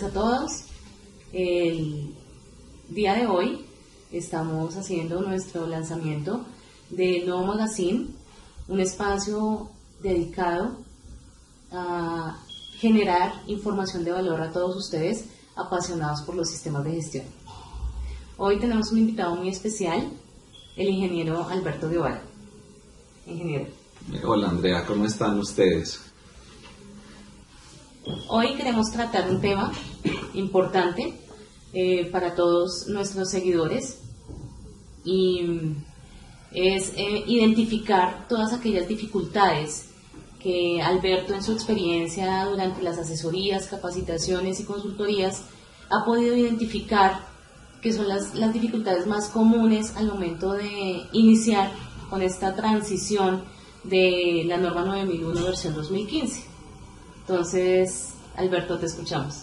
a todos. El día de hoy estamos haciendo nuestro lanzamiento del nuevo magazine, un espacio dedicado a generar información de valor a todos ustedes apasionados por los sistemas de gestión. Hoy tenemos un invitado muy especial, el ingeniero Alberto Guevara. Ingeniero. Hola Andrea, ¿cómo están ustedes? Hoy queremos tratar un tema importante para todos nuestros seguidores y es identificar todas aquellas dificultades que Alberto en su experiencia durante las asesorías, capacitaciones y consultorías ha podido identificar que son las dificultades más comunes al momento de iniciar con esta transición de la norma 9001 versión 2015. Entonces, Alberto, te escuchamos.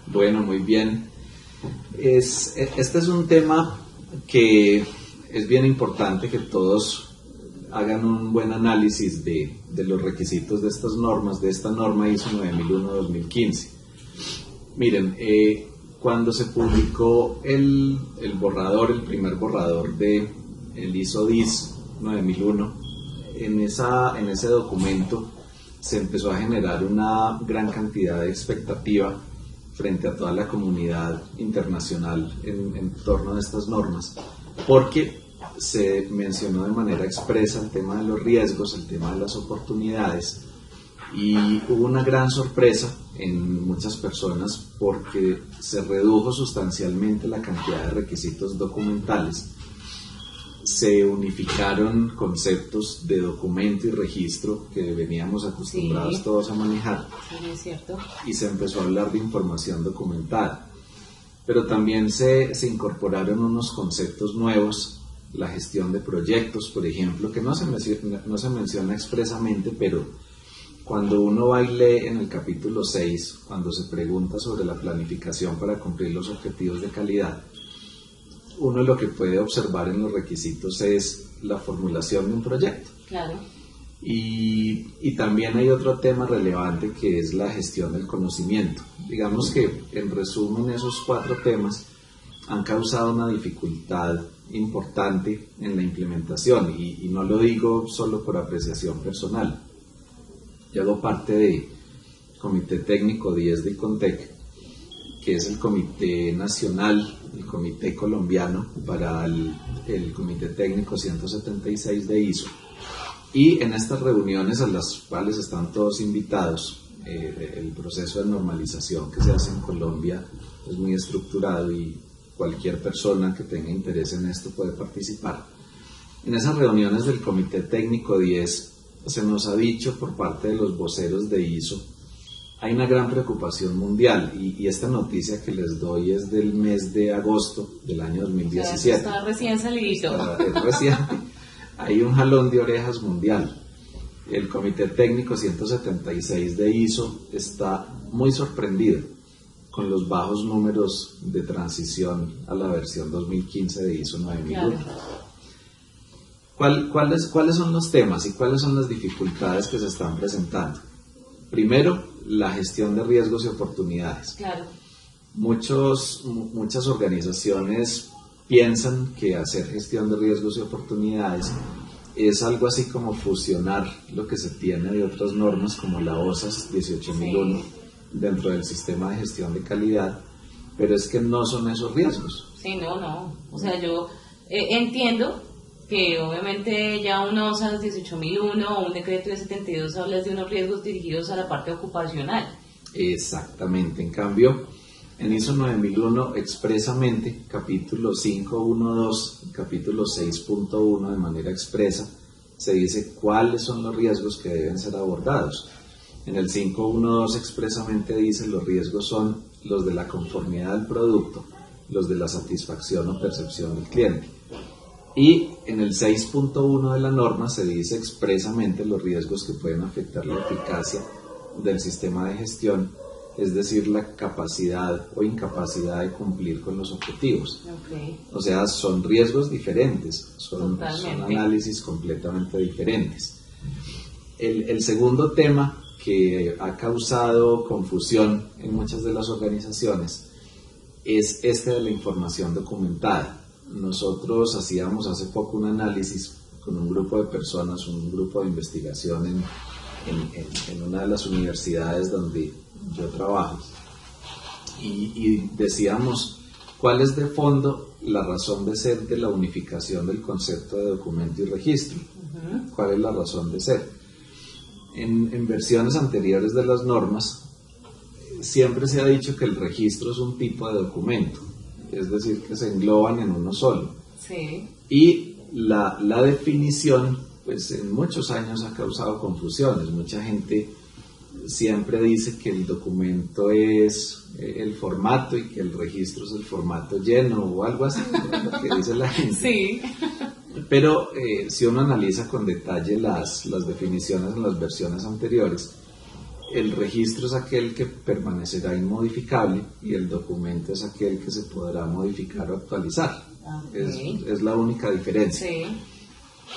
Bueno, muy bien. Este es un tema que es bien importante que todos hagan un buen análisis de los requisitos de estas normas, de esta norma ISO 9001-2015. Miren, cuando se publicó el primer borrador de el ISO 9001, en ese documento se empezó a generar una gran cantidad de expectativa frente a toda la comunidad internacional en torno a estas normas, porque se mencionó de manera expresa el tema de los riesgos, el tema de las oportunidades, y hubo una gran sorpresa en muchas personas porque se redujo sustancialmente la cantidad de requisitos documentales, se unificaron conceptos de documento y registro que veníamos acostumbrados todos a manejar, es cierto, y se empezó a hablar de información documentada, pero también se incorporaron unos conceptos nuevos, la gestión de proyectos, por ejemplo, que no se menciona expresamente, pero cuando uno va y lee en el capítulo 6, cuando se pregunta sobre la planificación para cumplir los objetivos de calidad, uno lo que puede observar en los requisitos es la formulación de un proyecto. Claro. Y también hay otro tema relevante que es la gestión del conocimiento. Digamos que en resumen esos 4 temas han causado una dificultad importante en la implementación y no lo digo solo por apreciación personal. Yo hago parte del Comité Técnico 10 de ICONTEC, que es el comité nacional, el comité colombiano para el Comité Técnico 176 de ISO. Y en estas reuniones a las cuales están todos invitados, el proceso de normalización que se hace en Colombia es muy estructurado y cualquier persona que tenga interés en esto puede participar. En esas reuniones del Comité Técnico 10 se nos ha dicho por parte de los voceros de ISO, hay una gran preocupación mundial y esta noticia que les doy es del mes de agosto del año 2017. Está recién salidito. Es reciente. Hay un jalón de orejas mundial. El Comité Técnico 176 de ISO está muy sorprendido con los bajos números de transición a la versión 2015 de ISO 9001. Claro. ¿Cuáles son los temas y cuáles son las dificultades que se están presentando? Primero, la gestión de riesgos y oportunidades. Claro. Muchas organizaciones piensan que hacer gestión de riesgos y oportunidades es algo así como fusionar lo que se tiene de otras normas como la OSAS 18001 dentro del sistema de gestión de calidad, pero es que no son esos riesgos. Sí, no. O sea, yo entiendo que obviamente ya un OSAS 18001 o un decreto de 72 habla de unos riesgos dirigidos a la parte ocupacional. Exactamente, en cambio, en ISO 9001 expresamente, capítulo 5.1.2, capítulo 6.1 de manera expresa, se dice cuáles son los riesgos que deben ser abordados. En el 5.1.2 expresamente dice los riesgos son los de la conformidad del producto, los de la satisfacción o percepción del cliente. Y en el 6.1 de la norma se dice expresamente los riesgos que pueden afectar la eficacia del sistema de gestión, es decir, la capacidad o incapacidad de cumplir con los objetivos. Okay. O sea, son riesgos diferentes, son análisis completamente diferentes. El segundo tema que ha causado confusión en muchas de las organizaciones es este de la información documentada. Nosotros hacíamos hace poco un análisis con un grupo de personas, un grupo de investigación en una de las universidades donde yo trabajo, y decíamos cuál es de fondo la razón de ser de la unificación del concepto de documento y registro. ¿Cuál es la razón de ser? En versiones anteriores de las normas siempre se ha dicho que el registro es un tipo de documento, es decir, que se engloban en uno solo. Sí. Y la definición, pues en muchos años ha causado confusiones. Mucha gente siempre dice que el documento es el formato y que el registro es el formato lleno o algo así, ¿no? Lo que dice la gente. Sí. Pero si uno analiza con detalle las definiciones en las versiones anteriores, el registro es aquel que permanecerá inmodificable y el documento es aquel que se podrá modificar o actualizar. Okay. Es la única diferencia. Sí.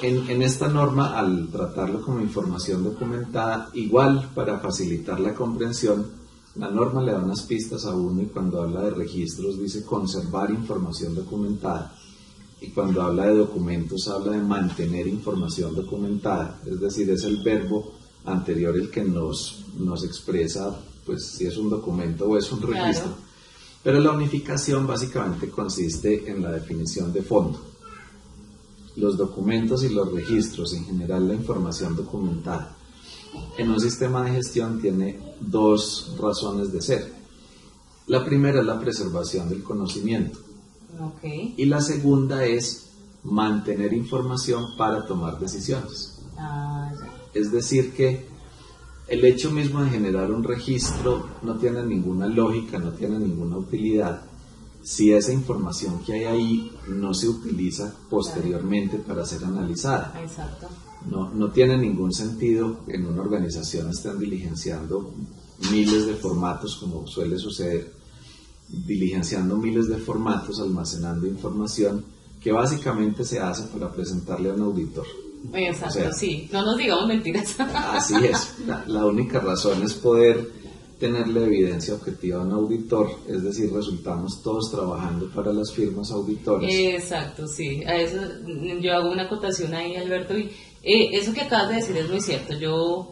En esta norma, al tratarlo como información documentada, igual para facilitar la comprensión, la norma le da unas pistas a uno, y cuando habla de registros dice conservar información documentada, y cuando habla de documentos habla de mantener información documentada, es decir, es el verbo anterior el que nos expresa pues si es un documento o es un registro. Claro. Pero la unificación básicamente consiste en la definición de fondo. Los documentos y los registros, en general la información documentada, en un sistema de gestión tiene dos razones de ser. La primera es la preservación del conocimiento. Okay. Y la segunda es mantener información para tomar decisiones. Es decir que el hecho mismo de generar un registro no tiene ninguna lógica, no tiene ninguna utilidad si esa información que hay ahí no se utiliza posteriormente para ser analizada. Exacto. No tiene ningún sentido que en una organización estén diligenciando miles de formatos, como suele suceder, diligenciando miles de formatos, almacenando información que básicamente se hace para presentarle a un auditor. Exacto, o sea, sí, no nos digamos mentiras. Así es, la única razón es poder tenerle evidencia objetiva a un auditor, es decir, resultamos todos trabajando para las firmas auditores. Exacto, sí, a eso yo hago una acotación ahí, Alberto, y eso que acabas de decir es muy cierto. Yo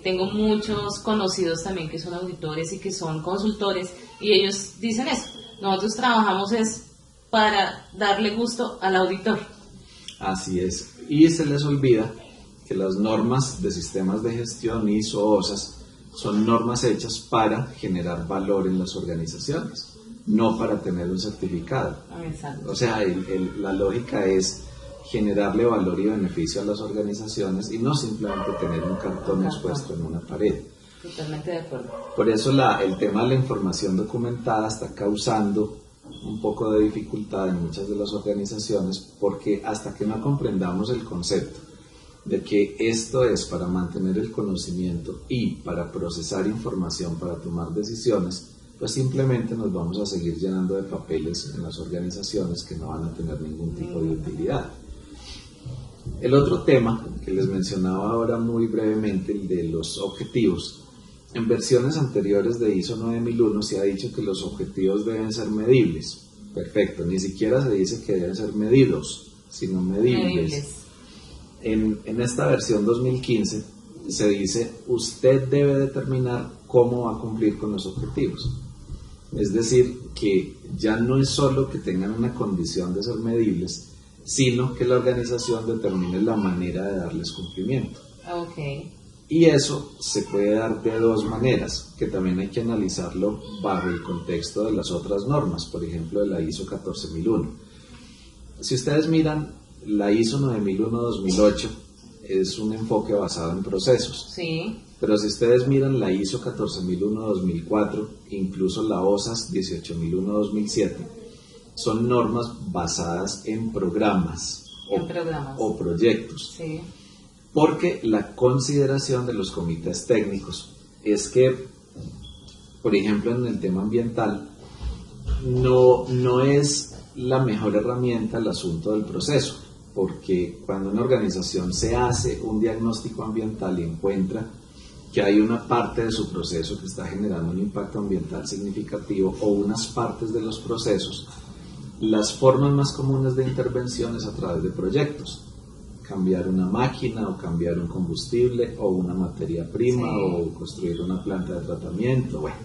tengo muchos conocidos también que son auditores y que son consultores, y ellos dicen eso, nosotros trabajamos es para darle gusto al auditor. Así es, y se les olvida que las normas de sistemas de gestión ISO, OSAS, son normas hechas para generar valor en las organizaciones, no para tener un certificado. Exacto. O sea, la lógica es generarle valor y beneficio a las organizaciones y no simplemente tener un cartón expuesto en una pared. Totalmente de acuerdo. Por eso el tema de la información documentada está causando un poco de dificultad en muchas de las organizaciones, porque hasta que no comprendamos el concepto de que esto es para mantener el conocimiento y para procesar información para tomar decisiones, pues simplemente nos vamos a seguir llenando de papeles en las organizaciones que no van a tener ningún tipo de utilidad. El otro tema que les mencionaba ahora muy brevemente, el de los objetivos. En versiones anteriores de ISO 9001 se ha dicho que los objetivos deben ser medibles. Perfecto, ni siquiera se dice que deben ser medidos, sino medibles. En esta versión 2015 se dice, usted debe determinar cómo va a cumplir con los objetivos. Es decir, que ya no es solo que tengan una condición de ser medibles, sino que la organización determine la manera de darles cumplimiento. Okay. Y eso se puede dar de dos maneras, que también hay que analizarlo bajo el contexto de las otras normas, por ejemplo de la ISO 14001. Si ustedes miran, la ISO 9001-2008 es un enfoque basado en procesos. Sí. Pero si ustedes miran la ISO 14001-2004, incluso la OSAS 18001-2007, son normas basadas en programas, o proyectos. Sí. Porque la consideración de los comités técnicos es que, por ejemplo, en el tema ambiental, no es la mejor herramienta el asunto del proceso, porque cuando una organización se hace un diagnóstico ambiental y encuentra que hay una parte de su proceso que está generando un impacto ambiental significativo o unas partes de los procesos, las formas más comunes de intervención es a través de proyectos. Cambiar una máquina o cambiar un combustible o una materia prima, sí, o construir una planta de tratamiento. Bueno,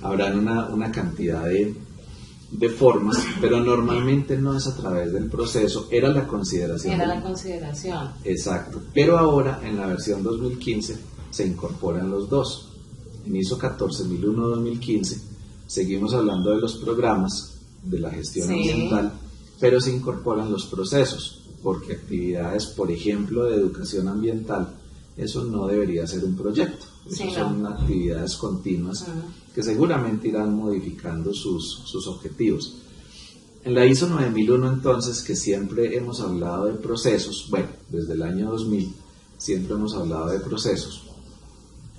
habrán una cantidad de formas, pero normalmente no es a través del proceso. Era la consideración. Era la consideración. Exacto. Pero ahora, en la versión 2015, se incorporan los dos. En ISO 14001-2015 seguimos hablando de los programas de la gestión, sí, ambiental, pero se incorporan los procesos, porque actividades, por ejemplo, de educación ambiental, eso no debería ser un proyecto. Sí, eso son actividades continuas que seguramente irán modificando sus objetivos. En la ISO 9001, entonces, que siempre hemos hablado de procesos, bueno, desde el año 2000 siempre hemos hablado de procesos,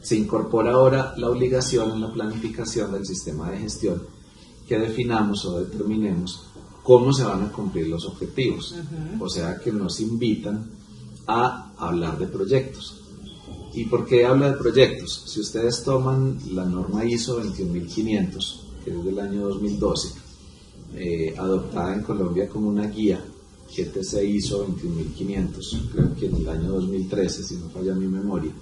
se incorpora ahora la obligación en la planificación del sistema de gestión que definamos o determinemos cómo se van a cumplir los objetivos. O sea que nos invitan a hablar de proyectos. ¿Y por qué habla de proyectos? Si ustedes toman la norma ISO 21500, que es del año 2012, adoptada en Colombia como una guía, GTC ISO 21500, creo que en el año 2013, si no falla mi memoria,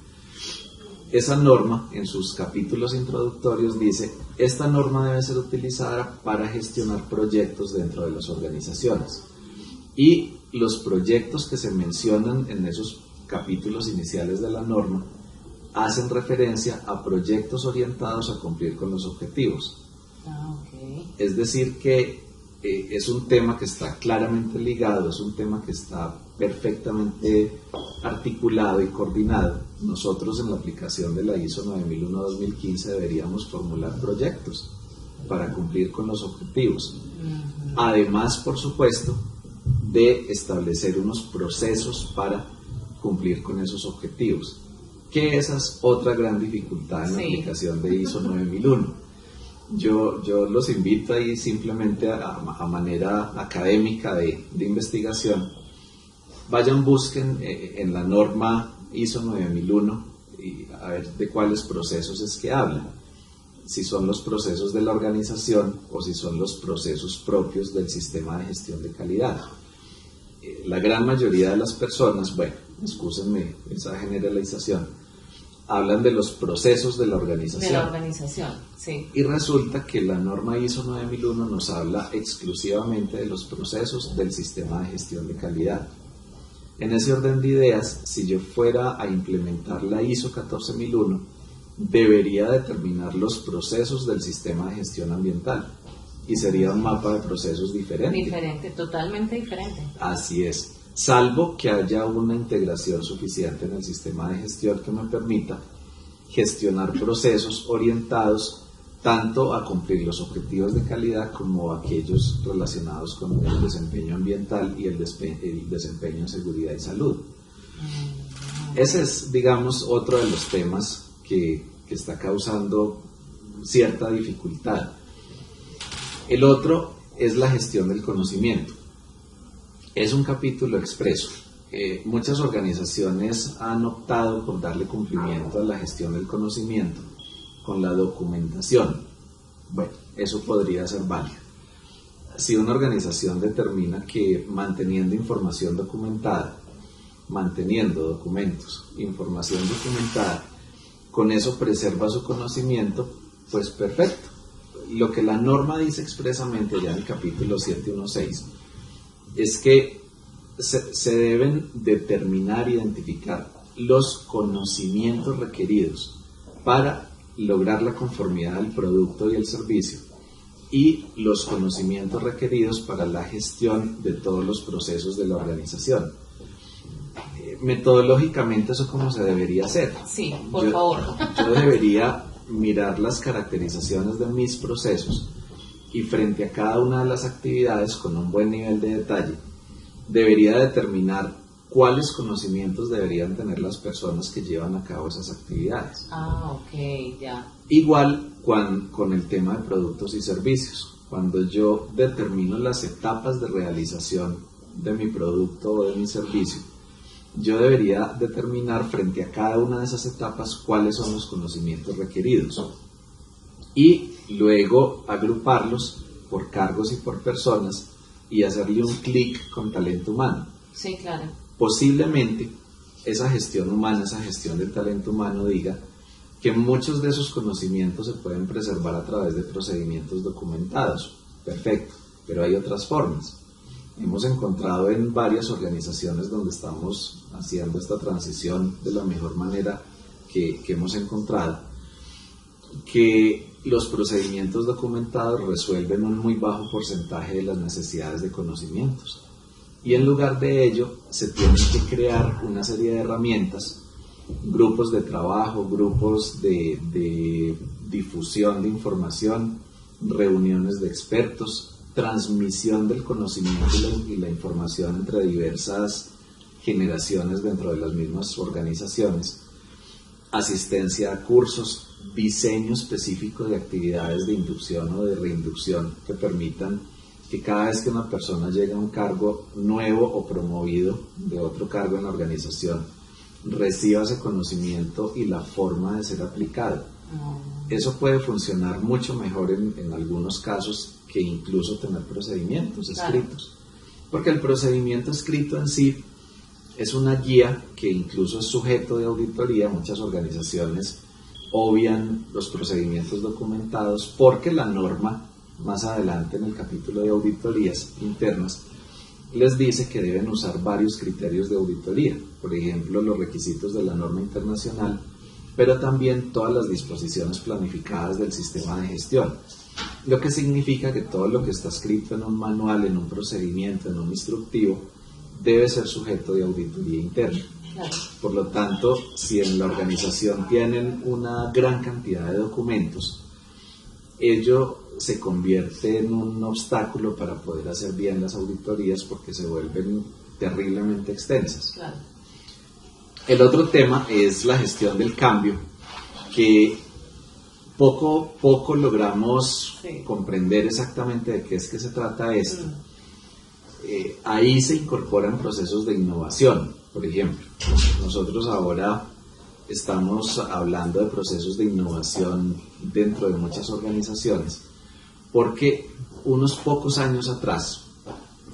esa norma, en sus capítulos introductorios, dice: esta norma debe ser utilizada para gestionar proyectos dentro de las organizaciones. Y los proyectos que se mencionan en esos capítulos iniciales de la norma hacen referencia a proyectos orientados a cumplir con los objetivos. Okay. Es decir que es un tema que está claramente ligado, es un tema que está perfectamente articulado y coordinado. Nosotros en la aplicación de la ISO 9001-2015 deberíamos formular proyectos para cumplir con los objetivos. Además, por supuesto, de establecer unos procesos para cumplir con esos objetivos, que esa es otra gran dificultad en la aplicación de ISO 9001. Yo los invito ahí simplemente a manera académica de investigación. Vayan, busquen en la norma ISO 9001 y a ver de cuáles procesos es que hablan. Si son los procesos de la organización o si son los procesos propios del sistema de gestión de calidad. La gran mayoría de las personas, bueno, excúsenme esa generalización, hablan de los procesos de la organización. De la organización, sí. Y resulta que la norma ISO 9001 nos habla exclusivamente de los procesos del sistema de gestión de calidad. En ese orden de ideas, si yo fuera a implementar la ISO 14001, debería determinar los procesos del sistema de gestión ambiental. Y sería un mapa de procesos diferente. Diferente, totalmente diferente. Así es. Salvo que haya una integración suficiente en el sistema de gestión que me permita gestionar procesos orientados tanto a cumplir los objetivos de calidad como aquellos relacionados con el desempeño ambiental y el desempeño en seguridad y salud. Ese es, digamos, otro de los temas que está causando cierta dificultad. El otro es la gestión del conocimiento. Es un capítulo expreso. Muchas organizaciones han optado por darle cumplimiento a la gestión del conocimiento con la documentación. Bueno, eso podría ser válido. Si una organización determina que manteniendo información documentada, manteniendo documentos, información documentada, con eso preserva su conocimiento, pues perfecto. Lo que la norma dice expresamente ya en el capítulo 716 es que se deben determinar, identificar los conocimientos requeridos para lograr la conformidad del producto y el servicio y los conocimientos requeridos para la gestión de todos los procesos de la organización. Metodológicamente, ¿eso cómo se debería hacer? Sí, por favor. Yo debería mirar las caracterizaciones de mis procesos y frente a cada una de las actividades con un buen nivel de detalle debería determinar cuáles conocimientos deberían tener las personas que llevan a cabo esas actividades. Ok, ya. Igual con el tema de productos y servicios. Cuando yo determino las etapas de realización de mi producto o de mi servicio, yo debería determinar frente a cada una de esas etapas cuáles son los conocimientos requeridos y luego agruparlos por cargos y por personas y hacerle un clic con talento humano. Sí, claro. Posiblemente esa gestión humana, esa gestión del talento humano diga que muchos de esos conocimientos se pueden preservar a través de procedimientos documentados. Perfecto, pero hay otras formas. Hemos encontrado en varias organizaciones donde estamos haciendo esta transición de la mejor manera que hemos encontrado, que los procedimientos documentados resuelven un muy bajo porcentaje de las necesidades de conocimientos. Y en lugar de ello, se tienen que crear una serie de herramientas, grupos de trabajo, grupos de difusión de información, reuniones de expertos, transmisión del conocimiento y la información entre diversas generaciones dentro de las mismas organizaciones, asistencia a cursos, diseño específico de actividades de inducción o de reinducción que permitan que cada vez que una persona llega a un cargo nuevo o promovido de otro cargo en la organización, reciba ese conocimiento y la forma de ser aplicado. Eso puede funcionar mucho mejor en algunos casos que incluso tener procedimientos escritos. Porque el procedimiento escrito en sí es una guía que incluso es sujeto de auditoría. Muchas organizaciones obvian los procedimientos documentados porque la norma, más adelante en el capítulo de auditorías internas, les dice que deben usar varios criterios de auditoría, por ejemplo, los requisitos de la norma internacional, pero también todas las disposiciones planificadas del sistema de gestión, lo que significa que todo lo que está escrito en un manual, en un procedimiento, en un instructivo, debe ser sujeto de auditoría interna. Claro. Por lo tanto, si en la organización tienen una gran cantidad de documentos, ello se convierte en un obstáculo para poder hacer bien las auditorías porque se vuelven terriblemente extensas. Claro. El otro tema es la gestión del cambio, que poco logramos comprender exactamente de qué es que se trata esto. Ahí se incorporan procesos de innovación, por ejemplo. Nosotros ahora estamos hablando de procesos de innovación dentro de muchas organizaciones, porque unos pocos años atrás,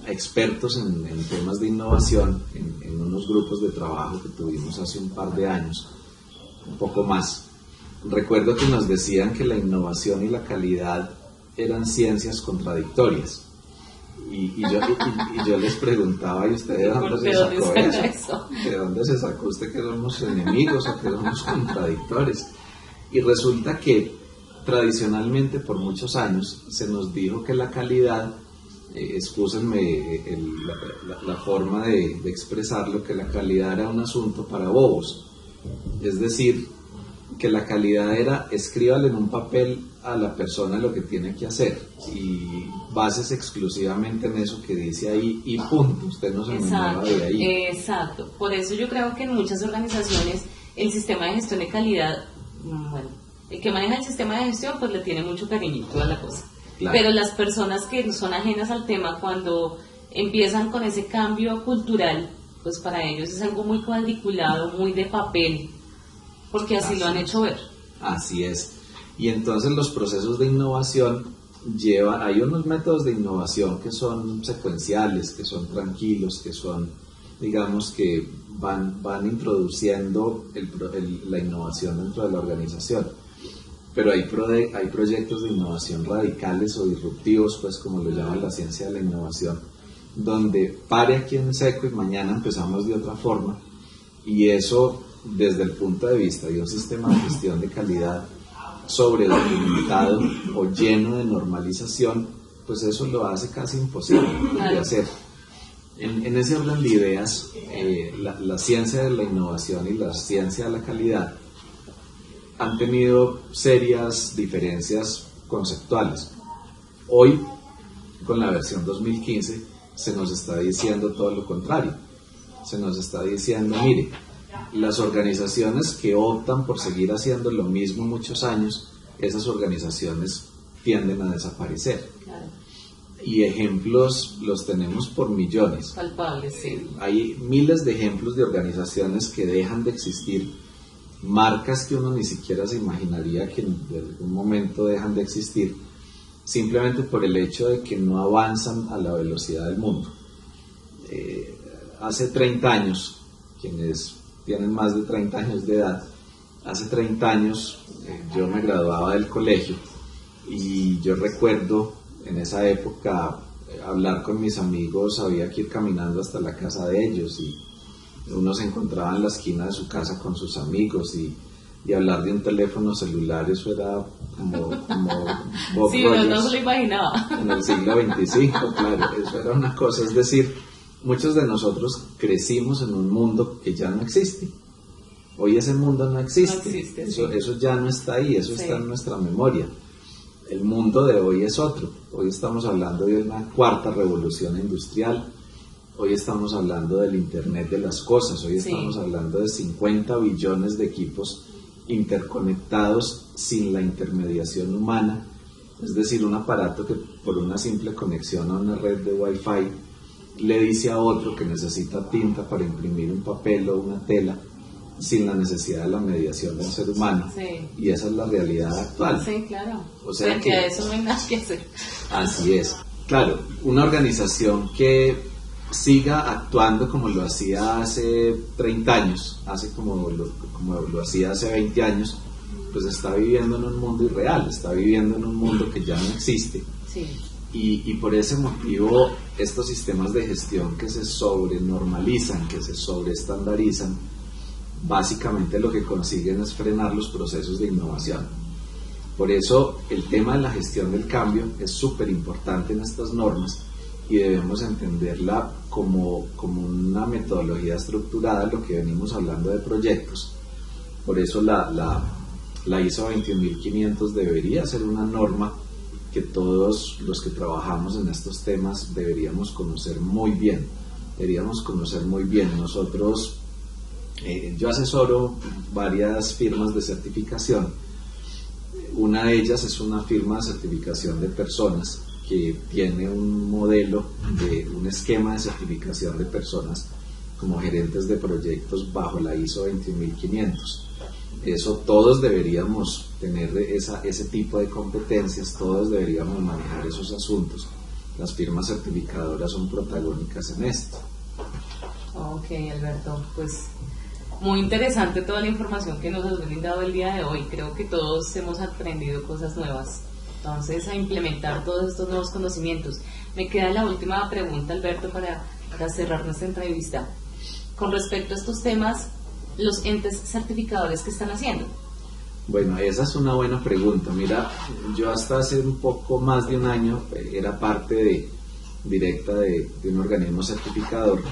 expertos en temas de innovación, en unos grupos de trabajo que tuvimos hace un par de años, un poco más, recuerdo que nos decían que la innovación y la calidad eran ciencias contradictorias. Y yo les preguntaba, ¿y usted de dónde se sacó eso? ¿De dónde se sacó usted que somos enemigos o que somos contradictores? Y resulta que tradicionalmente por muchos años se nos dijo que la calidad, excúsenme la forma de expresarlo, que la calidad era un asunto para bobos. Es decir, que la calidad era escríbale en un papel a la persona lo que tiene que hacer y bases exclusivamente en eso que dice ahí y punto, usted no se mueva de ahí. Exacto, por eso yo creo que en muchas organizaciones el sistema de gestión de calidad, bueno, el que maneja el sistema de gestión pues le tiene mucho cariñito a la cosa, claro. Pero las personas que son ajenas al tema cuando empiezan con ese cambio cultural, pues para ellos es algo muy cuadriculado, muy de papel, porque así lo han hecho ver. Así es. Y entonces los procesos de innovación hay unos métodos de innovación que son secuenciales, que son tranquilos, que son, digamos, que van introduciendo la innovación dentro de la organización. Pero hay proyectos de innovación radicales o disruptivos, pues como lo llama la ciencia de la innovación, donde pare aquí en seco y mañana empezamos de otra forma, y eso desde el punto de vista de un sistema de gestión de calidad sobredocumentado o lleno de normalización, pues eso lo hace casi imposible de hacer. En ese orden de ideas, la ciencia de la innovación y la ciencia de la calidad han tenido serias diferencias conceptuales. Hoy, con la versión 2015, se nos está diciendo todo lo contrario. Se nos está diciendo, mire, las organizaciones que optan por seguir haciendo lo mismo muchos años, esas organizaciones tienden a desaparecer. Claro. y ejemplos los tenemos por millones. Palpables, sí. Hay miles de ejemplos de organizaciones que dejan de existir, marcas que uno ni siquiera se imaginaría que en algún momento dejan de existir, simplemente por el hecho de que no avanzan a la velocidad del mundo. Hace 30 años, quienes tienen más de 30 años de edad, hace 30 años yo me graduaba del colegio y yo recuerdo en esa época hablar con mis amigos, había que ir caminando hasta la casa de ellos y uno se encontraba en la esquina de su casa con sus amigos y hablar de un teléfono celular, eso era como Bob sí, Rogers, no se lo imaginaba. En el siglo XXV, claro, eso era una cosa, es decir, muchos de nosotros crecimos en un mundo que ya no existe. Hoy ese mundo no existe, eso ya no está ahí, eso está en nuestra memoria. El mundo de hoy es otro. Hoy estamos hablando de una cuarta revolución industrial, hoy estamos hablando del Internet de las cosas, hoy estamos hablando de 50 billones de equipos interconectados sin la intermediación humana, es decir, un aparato que por una simple conexión a una red de Wi-Fi le dice a otro que necesita tinta para imprimir un papel o una tela, sin la necesidad de la mediación del ser humano. Y esa es la realidad actual. Sí, claro. O sea que a eso no hay nada que hacer. Así es. Claro, una organización que siga actuando como lo hacía hace 30 años, como lo hacía hace 20 años, pues está viviendo en un mundo irreal, está viviendo en un mundo que ya no existe. Sí. Y por ese motivo estos sistemas de gestión que se sobrenormalizan, que se sobreestandarizan, básicamente lo que consiguen es frenar los procesos de innovación. Por eso el tema de la gestión del cambio es súper importante en estas normas y debemos entenderla como una metodología estructurada, lo que venimos hablando de proyectos. Por eso la ISO 21500 debería ser una norma que todos los que trabajamos en estos temas deberíamos conocer muy bien. Nosotros, yo asesoro varias firmas de certificación. Una de ellas es una firma de certificación de personas que tiene un modelo un esquema de certificación de personas como gerentes de proyectos bajo la ISO 21500. Eso todos deberíamos tener ese tipo de competencias, todos deberíamos manejar esos asuntos. Las firmas certificadoras son protagónicas en esto. Ok, Alberto, pues muy interesante toda la información que nos has brindado el día de hoy. Creo que todos hemos aprendido cosas nuevas. Entonces, a implementar todos estos nuevos conocimientos. Me queda la última pregunta, Alberto, para cerrar nuestra entrevista. Con respecto a estos temas, los entes certificadores, ¿qué están haciendo? Bueno, esa es una buena pregunta. Mira, yo hasta hace un poco más de un año era parte directa de un organismo certificador.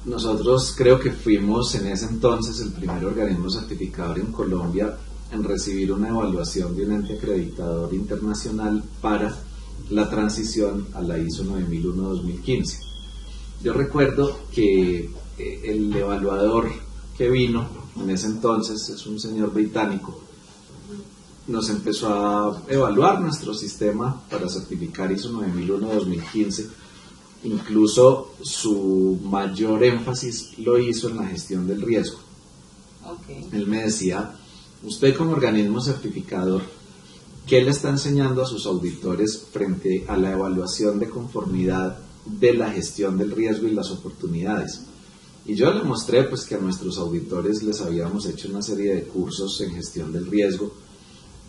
Nosotros creo que fuimos en ese entonces el primer organismo certificador en Colombia en recibir una evaluación de un ente acreditador internacional para la transición a la ISO 9001-2015. Yo recuerdo que el evaluador que vino en ese entonces, es un señor británico, nos empezó a evaluar nuestro sistema para certificar ISO 9001-2015. Incluso su mayor énfasis lo hizo en la gestión del riesgo. Él me decía, usted como organismo certificador, ¿qué le está enseñando a sus auditores frente a la evaluación de conformidad de la gestión del riesgo y las oportunidades? Y yo le mostré pues que a nuestros auditores les habíamos hecho una serie de cursos en gestión del riesgo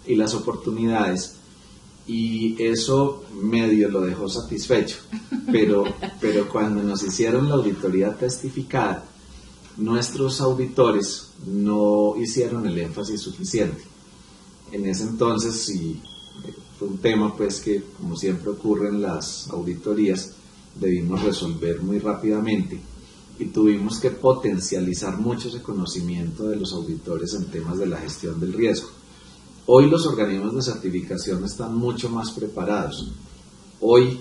y las oportunidades, y eso medio lo dejó satisfecho, pero cuando nos hicieron la auditoría testificada, nuestros auditores no hicieron el énfasis suficiente. En ese entonces, y fue un tema pues que, como siempre ocurre en las auditorías, debimos resolver muy rápidamente y tuvimos que potencializar mucho ese conocimiento de los auditores en temas de la gestión del riesgo. Hoy los organismos de certificación están mucho más preparados. Hoy,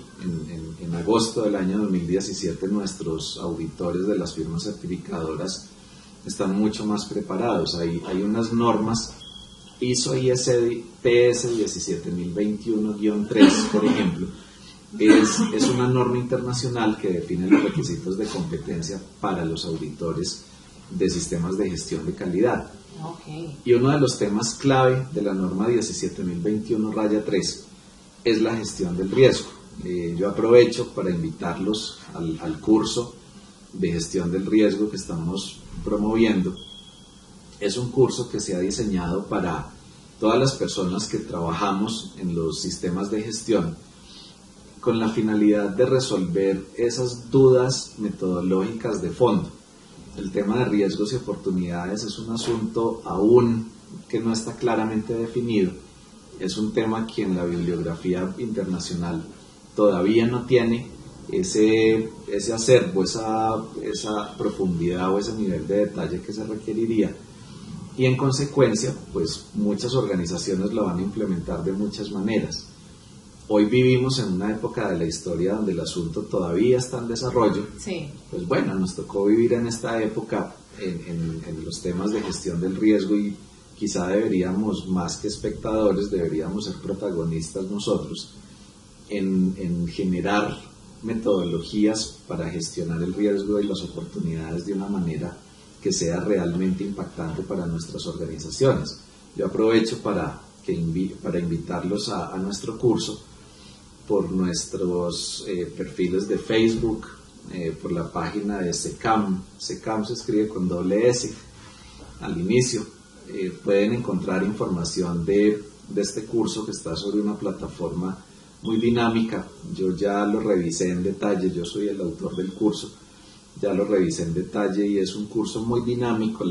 en agosto del año 2017, nuestros auditores de las firmas certificadoras están mucho más preparados. Hay unas normas ISO ISPS 17021-3, por ejemplo, es una norma internacional que define los requisitos de competencia para los auditores de sistemas de gestión de calidad. Okay. Y uno de los temas clave de la norma 17021-3 es la gestión del riesgo. Yo aprovecho para invitarlos al curso de gestión del riesgo que estamos promoviendo. Es un curso que se ha diseñado para todas las personas que trabajamos en los sistemas de gestión con la finalidad de resolver esas dudas metodológicas de fondo. El tema de riesgos y oportunidades es un asunto aún que no está claramente definido. Es un tema que en la bibliografía internacional todavía no tiene ese acervo, esa profundidad o ese nivel de detalle que se requeriría. Y en consecuencia, pues muchas organizaciones lo van a implementar de muchas maneras. Hoy vivimos en una época de la historia donde el asunto todavía está en desarrollo. Sí. Pues bueno, nos tocó vivir en esta época en los temas de gestión del riesgo y quizá deberíamos, más que espectadores, deberíamos ser protagonistas nosotros en generar metodologías para gestionar el riesgo y las oportunidades de una manera que sea realmente impactante para nuestras organizaciones. Yo aprovecho para invitarlos a nuestro curso por nuestros perfiles de Facebook, por la página de SECAM. SECAM se escribe con doble S al inicio. Pueden encontrar información de este curso que está sobre una plataforma muy dinámica. Yo ya lo revisé en detalle, yo soy el autor del curso, ya lo revisé en detalle y es un curso muy dinámico.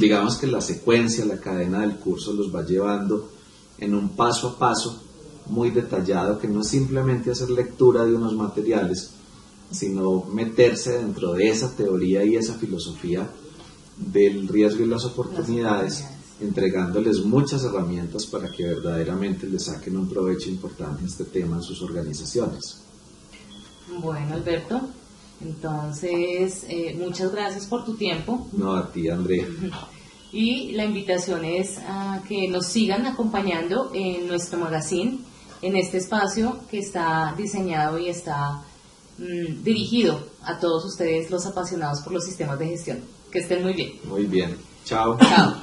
Digamos que la secuencia, la cadena del curso los va llevando en un paso a paso muy detallado, que no es simplemente hacer lectura de unos materiales, sino meterse dentro de esa teoría y esa filosofía del riesgo y las oportunidades, entregándoles muchas herramientas para que verdaderamente les saquen un provecho importante en este tema en sus organizaciones. Bueno, Alberto, entonces muchas gracias por tu tiempo. No, a ti, André. Y la invitación es a que nos sigan acompañando en nuestro magazine, en este espacio que está diseñado y está dirigido a todos ustedes, los apasionados por los sistemas de gestión. Que estén muy bien. Muy bien. Chao. Chao.